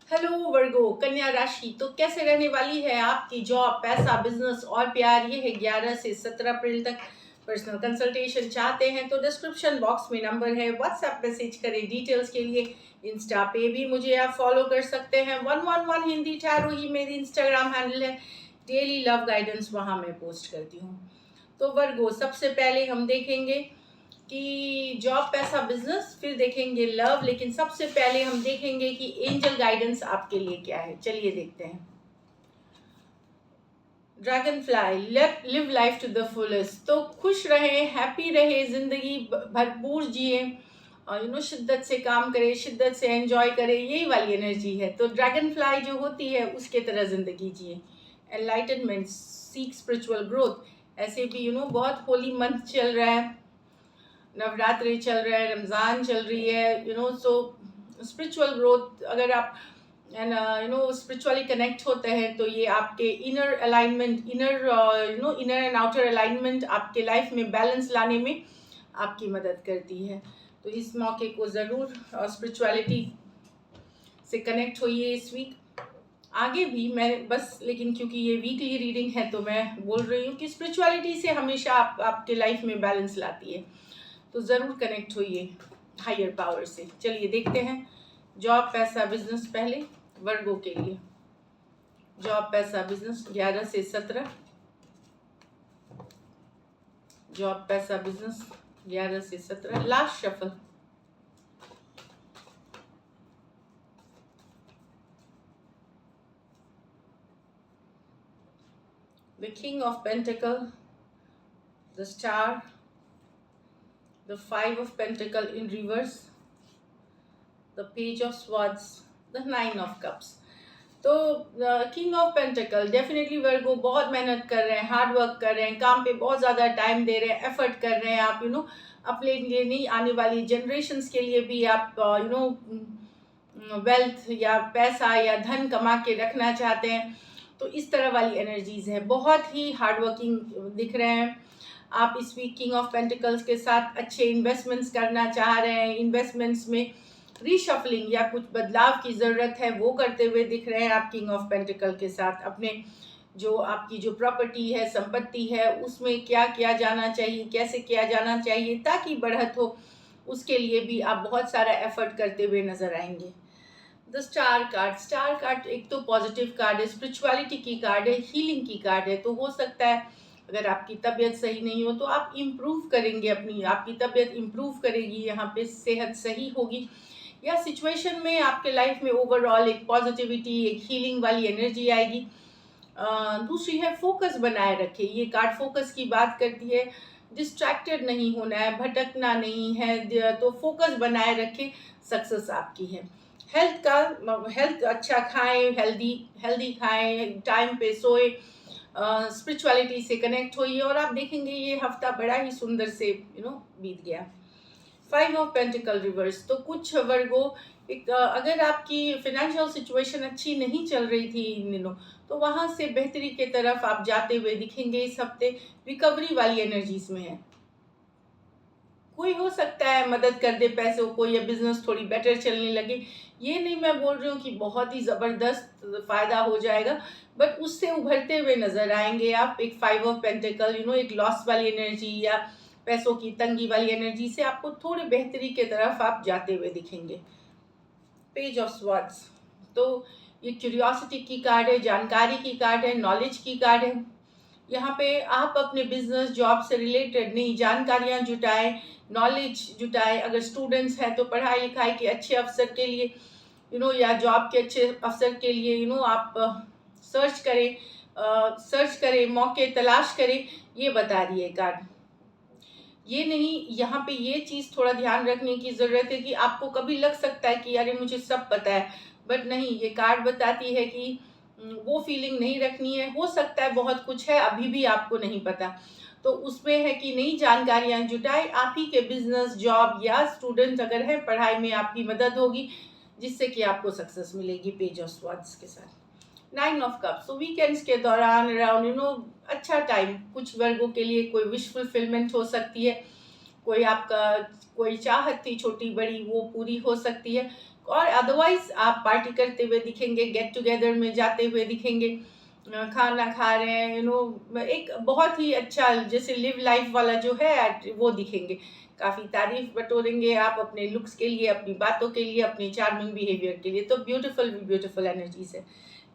Hello वर्गो कन्या राशि। तो कैसे रहने वाली है आपकी जॉब, पैसा, बिजनेस और प्यार। ये है 11 से 17 अप्रैल तक। पर्सनल कंसल्टेशन चाहते हैं तो डिस्क्रिप्शन बॉक्स में नंबर है, व्हाट्सएप मैसेज करें डिटेल्स के लिए। इंस्टा पे भी मुझे आप फॉलो कर सकते हैं। 111 हिंदी टैरो ही मेरी इंस्टाग्राम हैंडल है। डेली लव गाइडेंस वहाँ मैं पोस्ट करती हूँ। तो वर्गो सबसे पहले हम देखेंगे कि जॉब, पैसा, बिजनेस, फिर देखेंगे लव, लेकिन सबसे पहले हम देखेंगे कि एंजल गाइडेंस आपके लिए क्या है। चलिए देखते हैं। Dragon fly, live life to the fullest. तो खुश रहे, हैप्पी रहे, जिंदगी भरपूर जिए और शिद्दत से काम करे, शिद्दत से एंजॉय करे, यही वाली एनर्जी है। तो ड्रैगन फ्लाई जो होती है उसके तरह जिंदगी जिए। Enlightenment, seek spiritual growth. ऐसे भी बहुत होली मंथ चल रहा है, नवरात्रि चल रहा है, रमज़ान चल रही है, सो स्पिरिचुअल ग्रोथ अगर आप एंड स्पिरिचुअली कनेक्ट होते हैं तो ये आपके inner alignment, inner and outer alignment आपके लाइफ में बैलेंस लाने में आपकी मदद करती है। तो इस मौके को ज़रूर स्पिरिचुअलिटी से कनेक्ट होइए इस वीक। आगे भी मैं बस, लेकिन क्योंकि ये वीकली रीडिंग है तो मैं बोल रही हूँ कि स्पिरिचुअलिटी से हमेशा आपके लाइफ में बैलेंस लाती है। तो ज़रूर कनेक्ट होइए हायर पावर से। चलिए देखते हैं जॉब, पैसा, बिजनेस। पहले वर्गो के लिए जॉब, पैसा, बिजनेस 11 से 17। जॉब, पैसा, बिजनेस 11 से 17। Last shuffle. The king of pentacle, the star, the five of pentacle in reverse, the page of swords, the nine of cups। तो किंग ऑफ पेंटिकल डेफिनेटली वर्गो बहुत मेहनत कर रहे हैं, हार्ड वर्क कर रहे हैं, काम पे बहुत ज़्यादा टाइम दे रहे हैं, एफर्ट कर रहे हैं आप अपने लिए नहीं, आने वाली जनरेशन्स के लिए भी आप वेल्थ या पैसा या धन कमा के रखना चाहते हैं। तो इस तरह वाली एनर्जीज है, बहुत ही हार्ड वर्किंग दिख रहे हैं आप इस वीक। किंग ऑफ पेंटिकल्स के साथ अच्छे इन्वेस्टमेंट्स करना चाह रहे हैं, इन्वेस्टमेंट्स में रीशफलिंग या कुछ बदलाव की ज़रूरत है वो करते हुए दिख रहे हैं आप किंग ऑफ पेंटिकल के साथ। अपने जो आपकी जो प्रॉपर्टी है, संपत्ति है, उसमें क्या किया जाना चाहिए, कैसे किया जाना चाहिए ताकि बढ़त हो, उसके लिए भी आप बहुत सारा एफर्ट करते हुए नजर आएंगे। The star card, star card एक तो पॉजिटिव कार्ड है, स्पिरिचुअलिटी की कार्ड है, हीलिंग की कार्ड है। तो हो सकता है अगर आपकी तबीयत सही नहीं हो तो आप इम्प्रूव करेंगे, आपकी तबीयत इम्प्रूव करेगी, यहाँ पे सेहत सही होगी, या सिचुएशन में आपके लाइफ में ओवरऑल एक पॉजिटिविटी, एक हीलिंग वाली एनर्जी आएगी। दूसरी है फोकस बनाए रखे। ये कार्ड फोकस की बात करती है, डिस्ट्रैक्टेड नहीं होना है, भटकना नहीं है, तो फोकस बनाए रखे, सक्सेस आपकी है। हेल्थ अच्छा खाएं, हेल्दी हेल्दी खाएं, टाइम पे सोए, स्पिरिचुअलिटी से कनेक्ट होइए और आप देखेंगे ये हफ्ता बड़ा ही सुंदर से बीत गया। 5 ऑफ पेंटिकल रिवर्स। तो कुछ वर्गो अगर आपकी फिनेंशियल सिचुएशन अच्छी नहीं चल रही थी इन दिनों, तो वहाँ से बेहतरी के तरफ आप जाते हुए दिखेंगे इस हफ्ते। रिकवरी वाली एनर्जीज में है। कोई हो सकता है मदद कर दे पैसों को, या बिजनेस थोड़ी बेटर चलने लगे। ये नहीं मैं बोल रही हूँ कि बहुत ही ज़बरदस्त फ़ायदा हो जाएगा, बट उससे उभरते हुए नज़र आएंगे आप। एक 5 ऑफ पेंटिकल एक लॉस वाली एनर्जी या पैसों की तंगी वाली एनर्जी से आपको थोड़ी बेहतरी के तरफ आप जाते हुए दिखेंगे। Page of swords. तो ये क्यूरियोसिटी की कार्ड है, जानकारी की कार्ड है, नॉलेज की कार्ड है। यहाँ पे आप अपने बिजनेस, जॉब से रिलेटेड नई जानकारियाँ जुटाएं, नॉलेज जुटाएं। अगर स्टूडेंट्स हैं तो पढ़ाई लिखाई के अच्छे अवसर के लिए या जॉब के अच्छे अवसर के लिए आप सर्च करें, मौके तलाश करें, ये बता रही है कार्ड। ये नहीं, यहाँ पे ये चीज़ थोड़ा ध्यान रखने की ज़रूरत है कि आपको कभी लग सकता है कि अरे मुझे सब पता है, बट नहीं, ये कार्ड बताती है कि वो फीलिंग नहीं रखनी है। हो सकता है बहुत कुछ है अभी भी आपको नहीं पता, तो उसमें है कि नई जानकारियाँ जुटाए। आप ही के बिजनेस, जॉब या स्टूडेंट अगर है, पढ़ाई में आपकी मदद होगी जिससे कि आपको सक्सेस मिलेगी पेज ऑफ स्वॉर्ड्स के साथ। 9 ऑफ कप्स। तो वीकेंड्स के दौरान अराउंड अच्छा टाइम कुछ वर्गों के लिए, कोई विश फुलफिलमेंट हो सकती है, कोई आपका कोई चाहत थी छोटी बड़ी वो पूरी हो सकती है। और अदरवाइज आप पार्टी करते हुए दिखेंगे, गेट टुगेदर में जाते हुए दिखेंगे, खाना खा रहे हैं, एक बहुत ही अच्छा जैसे लिव लाइफ वाला जो है वो दिखेंगे। काफ़ी तारीफ बटोरेंगे आप अपने लुक्स के लिए, अपनी बातों के लिए, अपनी चार्मिंग बिहेवियर के लिए। तो ब्यूटीफुल ब्यूटीफुल एनर्जीज है।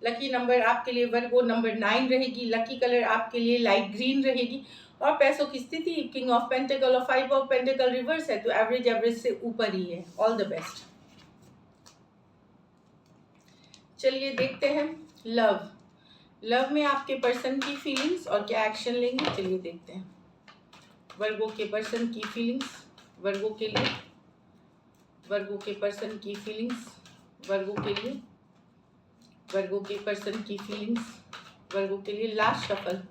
लकी नंबर आपके लिए वर्गो नंबर 9 रहेगी। लकी कलर आपके लिए लाइट ग्रीन रहेगी। और पैसों की स्थिति किंग ऑफ पेंटिकल और 5 ऑफ पेंटिकल रिवर्स है, तो एवरेज से ऊपर ही है। All the best. चलिए देखते हैं लव में आपके पर्सन की फीलिंग्स और क्या एक्शन लेंगे। चलिए देखते हैं वर्गो के पर्सन की फीलिंग्स वर्गो के लिए, वर्गो के पर्सन की फीलिंग्स वर्गो के लिए, वर्गो के पर्सन की फीलिंग्स वर्गो के लिए। लास्ट शफल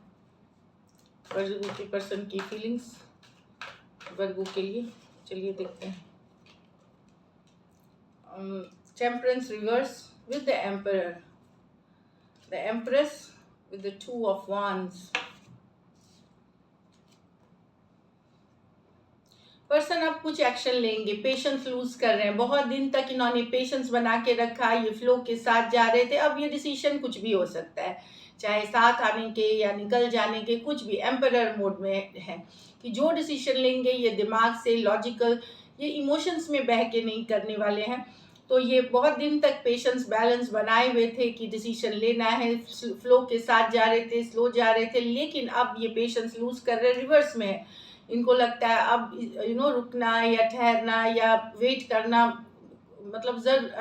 वर्गो के पर्सन की फीलिंग्स वर्गो के लिए। चलिए देखते हैं temperance reverse with the emperor, the empress with the 2 of wands। Person अब कुछ एक्शन लेंगे, पेशेंस लूज कर रहे हैं। बहुत दिन तक इन्होंने पेशेंस बना के रखा, ये फ्लो के साथ जा रहे थे। अब ये डिसीजन कुछ भी हो सकता है, चाहे साथ आने के या निकल जाने के, कुछ भी एम्परर मोड में है कि जो डिसीजन लेंगे ये दिमाग से लॉजिकल, ये इमोशंस में बह के नहीं करने वाले हैं। तो ये बहुत दिन तक पेशेंस बैलेंस बनाए हुए थे कि डिसीजन लेना है, फ्लो के साथ जा रहे थे, स्लो जा रहे थे, लेकिन अब ये पेशेंस लूज कर रहे, रिवर्स में है। इनको लगता है अब रुकना या ठहरना या वेट करना मतलब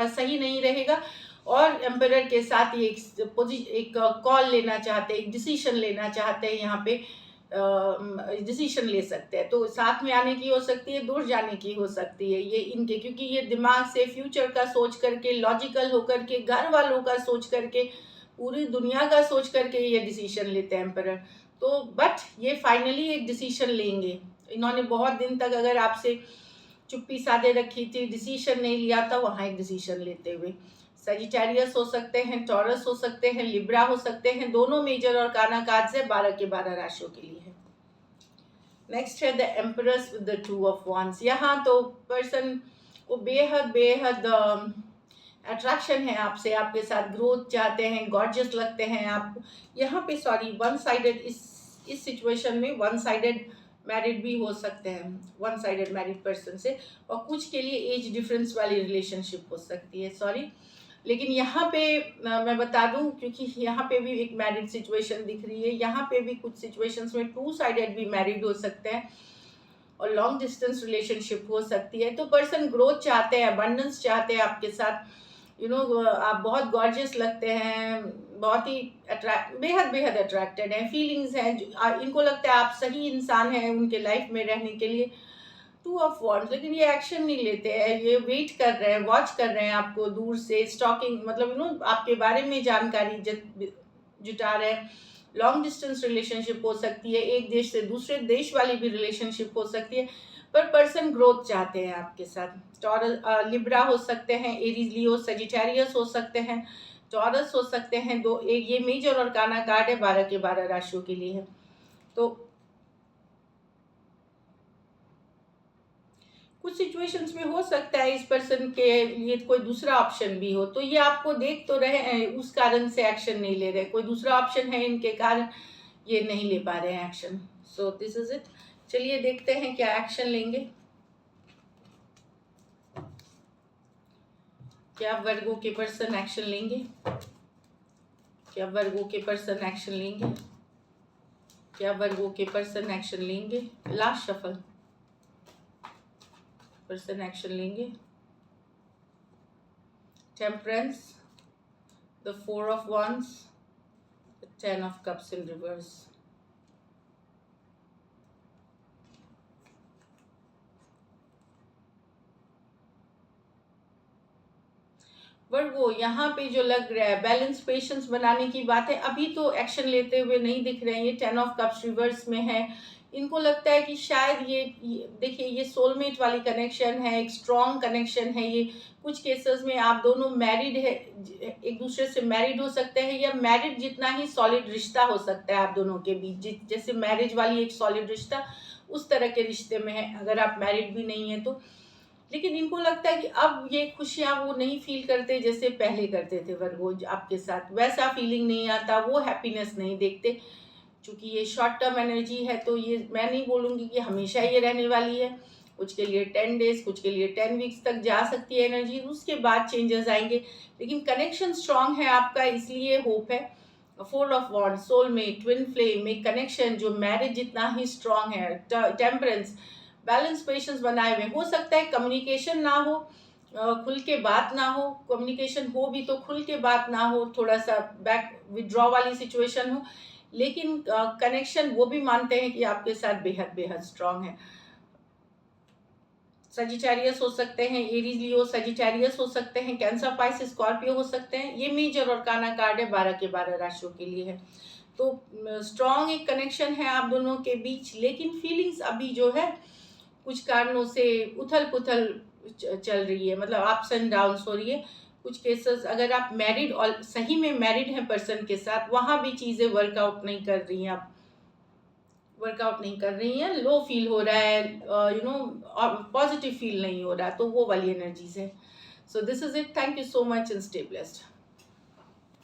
सही नहीं रहेगा। और एम्परर के साथ ये एक कॉल लेना चाहते हैं, एक डिसीजन लेना चाहते हैं, यहाँ पे डिसीजन ले सकते हैं। तो साथ में आने की हो सकती है, दूर जाने की हो सकती है, ये इनके, क्योंकि ये दिमाग से फ्यूचर का सोच करके, लॉजिकल होकर के, घर वालों का सोच करके, पूरी दुनिया का सोच करके ये डिसीजन लेते हैं एम्परर। तो बट ये फाइनली एक डिसीजन लेंगे। इन्होंने बहुत दिन तक अगर आपसे चुप्पी साधे रखी थी, डिसीजन नहीं लिया था, वहाँ एक डिसीजन लेते हुए। सजिटेरियस हो सकते हैं, टॉरस हो सकते हैं, लिब्रा हो सकते हैं, दोनों मेजर और काना कार्ड्स है 12 के 12 राशियों के लिए है। नेक्स्ट है the empress with the 2 of wands. यहाँ तो पर्सन वो बेहद अट्रैक्शन है आपसे, आपके साथ ग्रोथ चाहते हैं, गॉर्जियस लगते हैं आप। यहाँ पे वन साइडेड, इस सिचुएशन में वन साइडेड मैरिड भी हो सकते हैं, वन साइडेड मैरिड पर्सन से, और कुछ के लिए एज डिफरेंस वाली रिलेशनशिप हो सकती है, लेकिन यहाँ पे मैं बता दूं, क्योंकि यहाँ पे भी एक मैरिड सिचुएशन दिख रही है, यहाँ पे भी कुछ सिचुएशंस में 2 साइडेड भी मैरिड हो सकते हैं और लॉन्ग डिस्टेंस रिलेशनशिप हो सकती है। तो पर्सन ग्रोथ चाहते हैं, अबंडेंस चाहते हैं आपके साथ। आप बहुत गॉर्जियस लगते हैं, बहुत ही बेहद अट्रैक्टेड हैं, फीलिंग्स हैं, इनको लगता है आप सही इंसान हैं उनके लाइफ में रहने के लिए। 2 ऑफ वांड्स, लेकिन ये एक्शन नहीं लेते हैं, ये वेट कर रहे हैं, वॉच कर रहे हैं आपको दूर से, स्टॉकिंग मतलब आपके बारे में जानकारी जुटा रहे हैं। लॉन्ग डिस्टेंस रिलेशनशिप हो सकती है, एक देश से दूसरे देश वाली भी रिलेशनशिप हो सकती है, पर पर्सन ग्रोथ चाहते हैं आपके साथ। लिब्रा हो सकते हैं, एरीज लियो सजिटेरियस हो सकते हैं, टॉरस हो सकते हैं। ये मेजर और काना कार्ड है 12 के 12 राशियों के लिए है। तो कुछ सिचुएशंस में हो सकता है इस पर्सन के लिए कोई दूसरा ऑप्शन भी हो, तो ये आपको देख तो रहे हैं, उस कारण से एक्शन नहीं ले रहे। कोई दूसरा ऑप्शन है इनके कारण ये नहीं ले पा रहे हैं action. So this is it. चलिए देखते हैं क्या एक्शन लेंगे। क्या वर्गो के पर्सन एक्शन लेंगे? क्या वर्गो के पर्सन एक्शन लेंगे? क्या वर्गो के पर्सन एक्शन लेंगे? लास्ट शफल, पर्सन एक्शन लेंगे। Temperance, the 4 of wands, the 10 of cups in reverse। वर्गो यहाँ पे जो लग रहा है बैलेंस पेशेंस बनाने की बात है, अभी तो एक्शन लेते हुए नहीं दिख रहे हैं। ये 10 ऑफ कप्स रिवर्स में है। इनको लगता है कि शायद ये देखिए ये सोलमेट वाली कनेक्शन है, एक स्ट्रॉन्ग कनेक्शन है। ये कुछ केसेस में आप दोनों मैरिड है, एक दूसरे से मैरिड हो सकते हैं, या मैरिड जितना ही सॉलिड रिश्ता हो सकता है आप दोनों के बीच, जैसे मैरिज वाली एक सॉलिड रिश्ता उस तरह के रिश्ते में है। अगर आप मैरिड भी नहीं है तो लेकिन इनको लगता है कि अब ये खुशियाँ वो नहीं फ़ील करते जैसे पहले करते थे वर्गो आपके साथ, वैसा फीलिंग नहीं आता, वो हैप्पीनेस नहीं देखते। चूँकि ये शॉर्ट टर्म एनर्जी है तो ये मैं नहीं बोलूँगी कि हमेशा ये रहने वाली है। कुछ के लिए 10 डेज़, कुछ के लिए 10 वीक्स तक जा सकती है एनर्जी, उसके बाद चेंजेस आएँगे। लेकिन कनेक्शन स्ट्रॉन्ग है आपका, इसलिए होप है। 4 of wands, soulmate, twin flame, एक कनेक्शन जो मैरिज जितना ही स्ट्रॉन्ग है। टेम्परेंस, बैलेंस, पेशेंस बनाए हुए। हो सकता है कम्युनिकेशन ना हो, खुल के बात ना हो, कम्युनिकेशन हो भी तो खुल के बात ना हो, थोड़ा-सा बैक विथड्रॉ वाली सिचुएशन हो, लेकिन कनेक्शन वो भी मानते हैं कि आपके साथ बेहद-बेहद स्ट्रॉन्ग है। सजिटेरियस हो सकते हैं, एरीज लियो सजिटेरियस हो सकते हैं, कैंसर, पाइसेस, स्कॉर्पियो हो सकते हैं। ये मेजर और काना कार्ड है, 12 के 12 राशियों के लिए है। तो स्ट्रॉन्ग एक कनेक्शन है आप दोनों के बीच, लेकिन फीलिंग्स अभी जो है कुछ कारणों से उथल-पुथल चल रही है, मतलब अप्स एंड डाउन्स हो रही है। कुछ केसेस अगर आप मैरिड और सही में मैरिड हैं पर्सन के साथ, वहाँ भी चीज़ें वर्कआउट नहीं कर रही हैं, आप वर्कआउट नहीं कर रही हैं, लो फील हो रहा है, पॉजिटिव फील नहीं हो रहा, तो वो वाली एनर्जीज है। So this is it, thank you so much and stay blessed.